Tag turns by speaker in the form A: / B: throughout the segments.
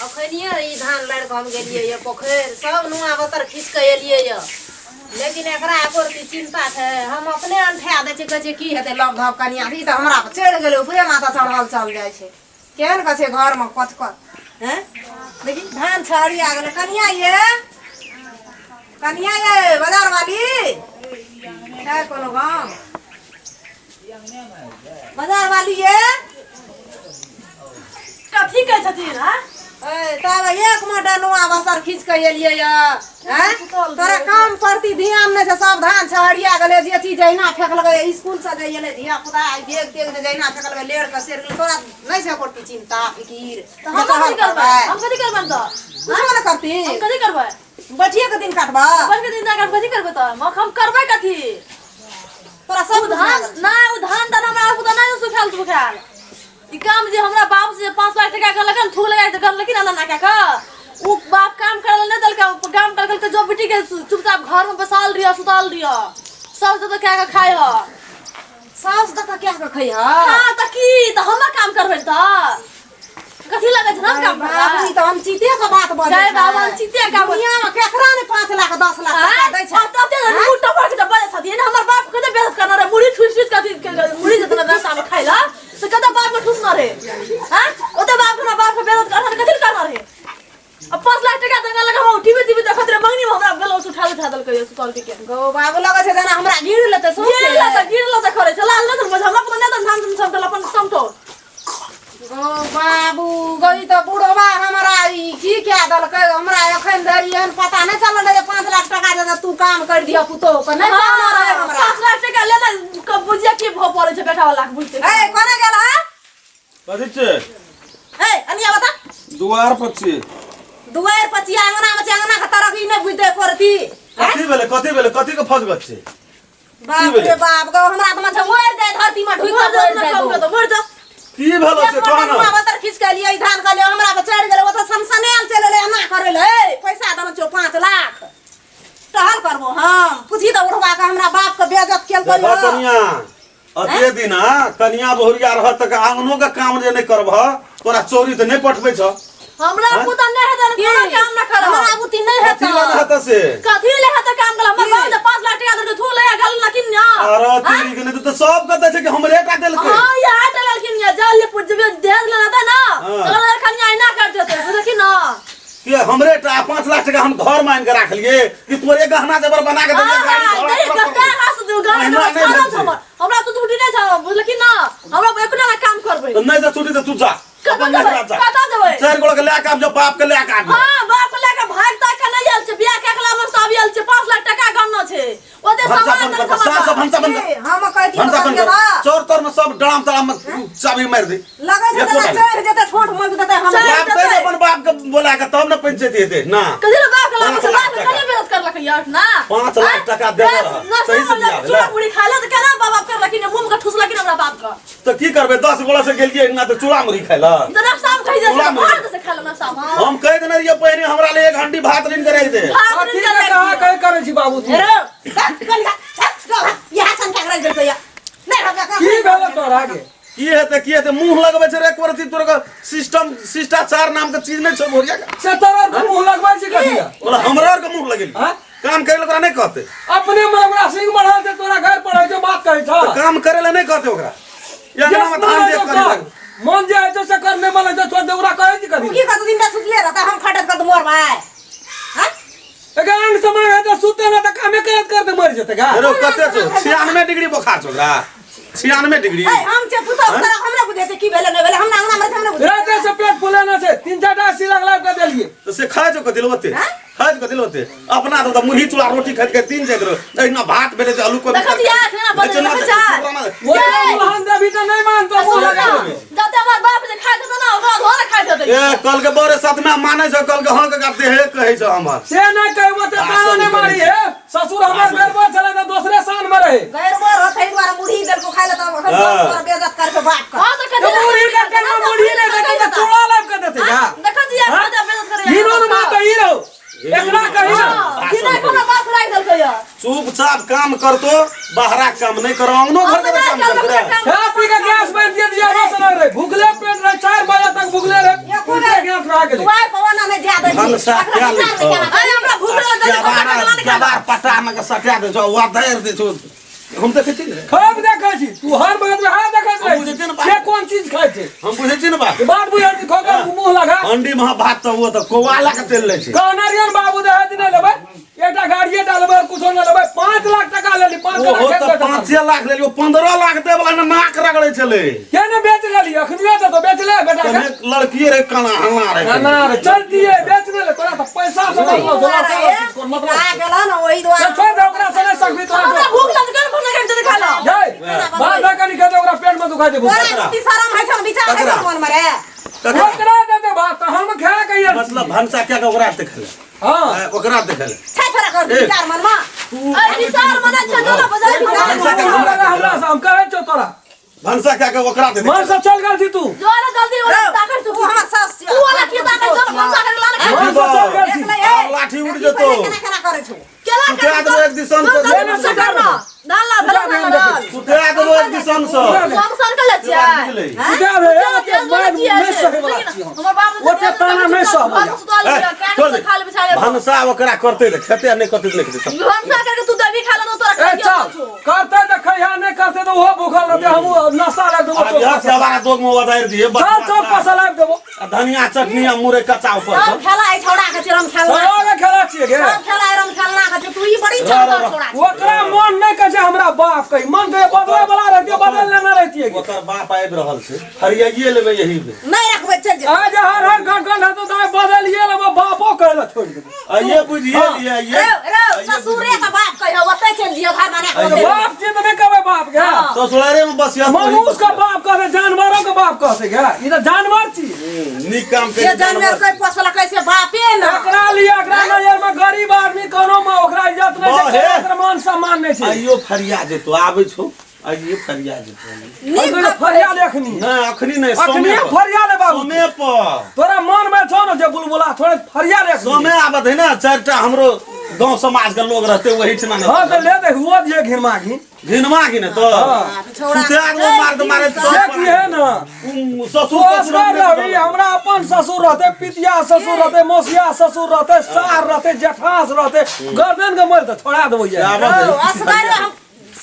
A: अखनिए ई धान लड़ के हम गेलिए ये पोखर सब नुआ बतर खींच के एलिए ये लेकिन एकरा एकोर की चिंता है हम अपने अंठा दे छै कहे की हेते लव धप कनिया ई त हमरा पे चढ़ गेले ऊपरे माथा चढ़ल चल जाय छै केहन कहे छै घर में कचकच हैं देखी धान छड़िया गेले कनिया ये बाजार वाली है कोनो गांव बाजार वाली ये
B: कथी कह छथिन हां
A: तब एक मोटा नुआ बस्तर खींच के एलिए हैं तोरा काम प्रति ध्यान नहीं है सब धान छहड़िया गेले जे चीज जहिना फेकलकै स्कूल से जे एले धिया पुता बैग तेग जे जहिना फेकलकै लेर के सेर गेल तोरा नहीं छै कोटी चिंता फिकीर
B: तो हम कथी करबै त
A: कुछो न करती
B: हम कथी करबै
A: बटिया के दिन काटबा
B: बन के दिन ना काट कथी करबै त हम करबै कथी
A: तोरा सब
B: धान ना उ धान त हमरा पुता नहीं सुखाल ई काम जे हमरा बाप से 5 लाख टका करलक न थूक लगाय त करलक ना ना का उ बाप काम करल न दल का काम कर के जो बेटी के चुपचाप घर में बसाल रिया सुताल रिया सब तो क्या खाय ह
A: सास त क्या के खै ह
B: हां त की त हम काम करबै त कथी लगे छ हम काम करबै
A: त हम चीते के बात बोल
B: जय बाबा चीते का
A: दुनिया में केकरा ने 5 लाख 10 लाख टका दै छै
B: तब ते मुट्ठा पर के बजे छथि हमर बाप कते बेइज्जत करना रे मुड़ी ठुस कथी मुड़ी जतना रास्ता में खाइला तो कदा बाप में ठुस न रे हां ओते बाप के बेइज्जत करना कथी करना रे अब 5 लाख टका दंगा लगा हम टीवी देखत रे मंगनी में हमरा गलो उठा दल के सुतल के
A: गो बाबू लगे छै जना हमरा गिर लेते सो
B: गिर लेते करे चला न तो हमरा को न धान सब अपन समतो
A: गो बाबू गई तो बुढ़वा हमरा ई की क्या दल के हमरा एखन धरि एहन पता नहीं चलल जे 5 लाख टका दे तू काम कर दिया पुतो के नहीं पता रहे हमरा
B: 5 लाख टका लेना कब बुझिया की भ पड़े छै बेटा वाला बुझते
A: ए कोने गेल ह
C: कथी छै
A: ए अनिया बता
C: दुआर पर छी
A: दुआर पचिया अंगना में अंगना के तरफ ई नहीं बुझते करती
C: कथी के फस गछ छै
A: बाप रे बाप गो हमरा त मन मोर दे धरती में ढुक के
B: तो मर जा
C: की भेलो से कहना
A: बतर खींच के लिए धान के लिए हमरा पे चढ़ गेले ओ तो सनसनेल चले ले एना करे ले पैसा दम छो 5 लाख टहल करबो हम पूछी त उठवा के हमरा बाप के बेइज्जत केल करियो
C: कनिया अते दिना कनिया बहुरिया रहत त आंगनो के काम जे नहीं करबह तोरा चोरी त नहीं पठबै छ
B: हमरा पुता नहीं है कोनो काम न कर
A: हमरा बुती नहीं है
C: कथी लगा त से
B: कथी ले है त काम गला हमर बाप 5 लाख टका दे थू ले गल न किन्या
C: अरे तेरी के नहीं तो सब कहते छै कि हमरे का देल के
B: हां ये हटल किन्या जाले पुज दे लेना था ना तो खनिया ना कर देते देखी ना
C: कि हमरे 5 लाख टका हम घर मान के राख लिए कि तोरे गहना जबर बना के दे
B: हमरा तो छुट्टी नहीं छ बुझल कि ना हमरा एकना काम करबै
C: नहीं तो छुट्टी तो तू जा
B: कता देबै
C: चार गोड़ के लेके आब जो बाप के लेके आब
B: हां बाप के लेके भागता के नहीं आल छै बियाह के अगला में सब आल छै 5 लाख टका गन्ना छै ओते सामान
A: हम कहती
C: चोर तोर में सब ड्राम तराम में चाबी मार दे
A: लगे छै जना चढ़ जेते छोट मोट देते हम
C: बाप दे अपन बाप के बोला के तब न पंचायत हेते ना
B: कथि ले बाप के लाग से बाप कने बेइज्जत करलक यार ना
C: 5 लाख टका दे रहा सही से दिया
B: चूड़ा पूरी खा ले त केना बाप करलक कि मुंह में ठुसलक कि हमरा बाप का
C: तो की करबे 10 गोला से गेलिए ना तो चूड़ा मुड़ी खाइला
B: तो ना साहब कहि जे मार से खा लेना साहब
C: हम कह देने रहिए पहले हमरा ले 1 हंडी भात रीन करे दे
D: ठीक है कहां कह करे छी बाबू तू
A: यहां सन का रह जइतो या नहीं हमरा का
D: की भेल तोर आगे
C: की हेते मुंह लगबे छै एक बार तोर का सिस्टम शिष्टाचार नाम के चीज नहीं छ भोरिया
D: से तोर मुंह लगबै छी कथि
C: बोला हमरा के मुंह लगेली
D: हां
C: काम करे ओकरा नहीं कहते
D: अपने में हमरा सिंह बढ़ा दे तोरा घर पर जो बात कहै छ
C: काम करे ले नहीं कहते ओकरा या ना धान देख कर
D: मन जे है से करने वाला जो छोड़ दे ओकरा कहै छी कथि
A: की कत दिन दा सुतले रहता हम खटत कर मोर भाई हां
D: अगर समय है तो सुते ना तो कामे कर दे मर जते का
C: रे कते छ 96 डिग्री बुखार छ ओकरा 96 डिग्री
A: ए हम जे पुतो हमरा को देते की भेले नहीं भेले हम अंगना में हमरा
D: राते से पेट फुलाना से 3-4 टा सिलक लाग के देलिए
C: तो से खाए जो कदिल होते खाए जो कदिल होते अपना तो मुरही चूड़ा रोटी खाए के 3 जगह जइना भात भेले जे आलू को
B: देखा दिया खाना बदल देखा
D: वो मोहन देवी तो नहीं मानतो मुंह लगा
B: जते हमर बाप जे खा के ना ओकरा घर खा देते
C: ए कल के बरे साथ में माने छ कल के हां के करते है कहे छ हमर
D: से नहीं कहबो ते ताना नहीं मारी है ससुर हमर घर पर चले तो दूसरे सान में रहे
A: गैर मोर होते द्वारा मुरही दल को खाले तो हम पर बेइज्जत करके बाप का
B: हां तो कथि
D: मुरही का मुरही ले देते चूड़ा लाग के देते का
B: देखा दिया खाना बेइज्जत करे
D: हीरो न माता हीरो एकरा कहि
B: कि नहीं कोनो बाप लाग दल के
C: चुपचाप काम करतो बाहरा काम नहीं करो अंगनो घर के काम कर
D: खा पी के गैस में दे दिया बस रहे भूखले पेट रहे 4 बजे तक भूखले रहे पूरे गैस रह गेले
A: दुआर
C: भनसा क्या ले छो
B: अरे हमरा भूख लगल जल्दी पकड़ के
C: जबार पटा में के सटा दे छो वा धैर दे छो हम देखे छी
D: खब देखै छी तू हर बात में हाथ देखत
C: हम बुझे छी
D: रही
C: ना
D: के कौन चीज खाइ छै
C: हम बुझे छी ना बात
D: बात बुझै छी खोगा मुंह लगा
C: अंडी में भात तो वो तो कोवाला के तेल ले छी
D: कानरियन बाबू दे हाथ नहीं लेबै एटा गाड़िए डालबै कुछो न लेबै 5 लाख टका लेली 5
C: ओ
D: लाख
C: तो 5 लाख ले लियो 15 लाख दे वाला में नाक रगड़े चले
D: के ने बेच लेली अखनिया तो बेच ले बेटा के
C: कने लड़की रे काना हंगा रे
D: अनार चलती है बेच ले तोरा तो पैसा से मतलब
A: आ गेला ना ओही द्वारा
D: छोड़ दे ओकरा सने सकबी तो
B: हमरा भूख लगल केना फोन करके जल्दी खा लो
D: जय बात ना कनी कहते ओकरा पेट में दुखा दे
A: तोरा इति शरम है छन विचार है मन मरे
D: ओकरा देते बात तो हम खा कहिए
C: मतलब भनसा क्या के ओकरा देखले
D: हां
C: ओकरा देखले
A: छै छोरा कर विचार मन में
B: अरे विचार मने छ जो ना बाजार विचार
D: हमरा से हम कहे छो तोरा
C: भनसा क्या के ओकरा दे
D: मन से चल गेल छी तू
B: जो ना जल्दी वाला ताकत तू
A: हमर सास
B: तू वाला की ताकत जो मन सा कर लाने
D: मन से चल गेल छी
C: आब लाठी उड़ जतो
A: केना करे छु
B: केला
C: सुता देबो एक दिसन से
B: लेने से करना डाल ला डाल
C: सुता देबो एक दिसन से
B: हम सर के ले छियै
D: सुधा रे मार नहीं सके वाला छी
B: हमर बाप
D: ओते ताना नहीं सह
C: छोड़ दे भनसा ओकरा करते रे खेते नहीं करते नहीं करते
B: भनसा करके तू दबी खा लेनो तोरा
D: ए चल करते तो खैया नहीं करते तो वो भूखल रहते हम नाश्ता लग देबो
C: अब यह सवारा दो में वदार दिए
D: चल चल पैसा लग देबो
C: धनिया चटनी आ मुरे कच्चा ऊपर
A: सब खेला है छोड़ा के चिरम खेलना
D: सयोगे खेला छिए गे
A: सब खेला है रम खेलना के तू ही बड़ी छोड़ा छोड़ा
D: ओकरा मन नहीं कहे हमरा बाप कही मन कहे बदला वाला रहती बदल लेना रहती है
C: ओकर बाप आबि रहल छै हरियाइए लेबै यही पे
A: नहीं रखबे चल जा
D: आज हर गन है तो दाई बदलिए लेबो बापो कहला छोड़ देबो
C: आइए बुझिए लिए
A: रे रे ससुरे का बाप कहियो ओते चल दियो घर माने
D: बाप जी तो नहीं कहे बाप गे
C: ससुरारे में बस यह
D: मनुष्य का बाप कहते जानवरों का बाप कहते गे ये तो जानवर छी
C: निक काम
A: ये जानवर कोई पोसला कैसे बापे ना
D: एकरा लिए एकरा नजर में गरीब आदमी कोनो में ओकरा इज्जत नहीं छै ओकरा मान सम्मान नहीं छै
C: आइयो फरिया जेतो आबै छौ आइए फरिया जेतो
D: अखनी फरिया देखनी
C: नहीं अखनी नहीं
D: अखनी फरिया ले बाबू
C: समय पर
D: तोरा मन में छौ न जे बुलबुला थोड़े फरिया देख
C: समय आबत है ना चारटा हमरो गांव समाज के लोग रहते वही ठना ना
D: हां तो ले दे हुआ दिए घिरमा घी
C: घिनमा की ने तो सुते को मार दे मारे
D: देखिए ना
C: ससुर
D: रही हमरा अपन ससुर रहते पितिया ससुर रहते मौसिया ससुर रहते सार रहते जेठास रहते गर्दन के मर तो छोड़ा देबो ये
A: असगारे हम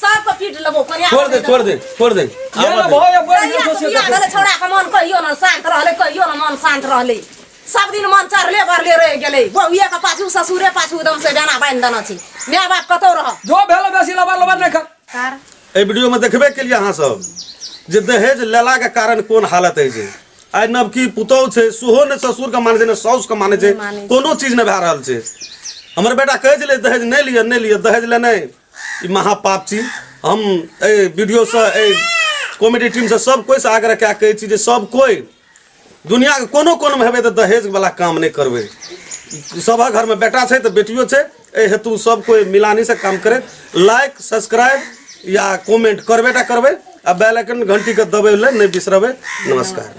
A: सब को पीट लेबो करिया
C: छोड़ दे
D: ये ना भय
A: गले छोड़ा के मन कहियो ना शांत रहले कहियो ना मन शांत रहले सब दिन मन चढ़ले बरले रह गेले बहुए के पाछू ससुरे पाछू एकदम से गाना बांध देना छी माय बाप कतो रह
D: जो भेल बेसी लबा लबा नहीं खा
C: ए वीडियो में देखबे के लिए अहाँ सब जे दहेज लेला के कारण कोन हालत है जे आइ नवकी पुतौह छै सुहो ने ससुर के माने छै ने साउस के माने छै कोनो चीज नहीं भए रहल छै हमर बेटा कहै छले दहेज नहीं लिया दहेज लेने ई महापाप छी हम ए वीडियो से ए कॉमेडी टीम से सब कोई से आग्रह क्या कहै छी जे सब कोई दुनिया के कोनो कोनो में हेबे तो दहेज वाला काम नहीं करबे सब घर में बेटा छै तो बेटियो छै ए हेतु सब कोई मिलानी से काम करे लाइक सब्सक्राइब या कमेंट करबे आ बेल आइकन घंटी के दबेले नहीं बिसरबे नमस्कार।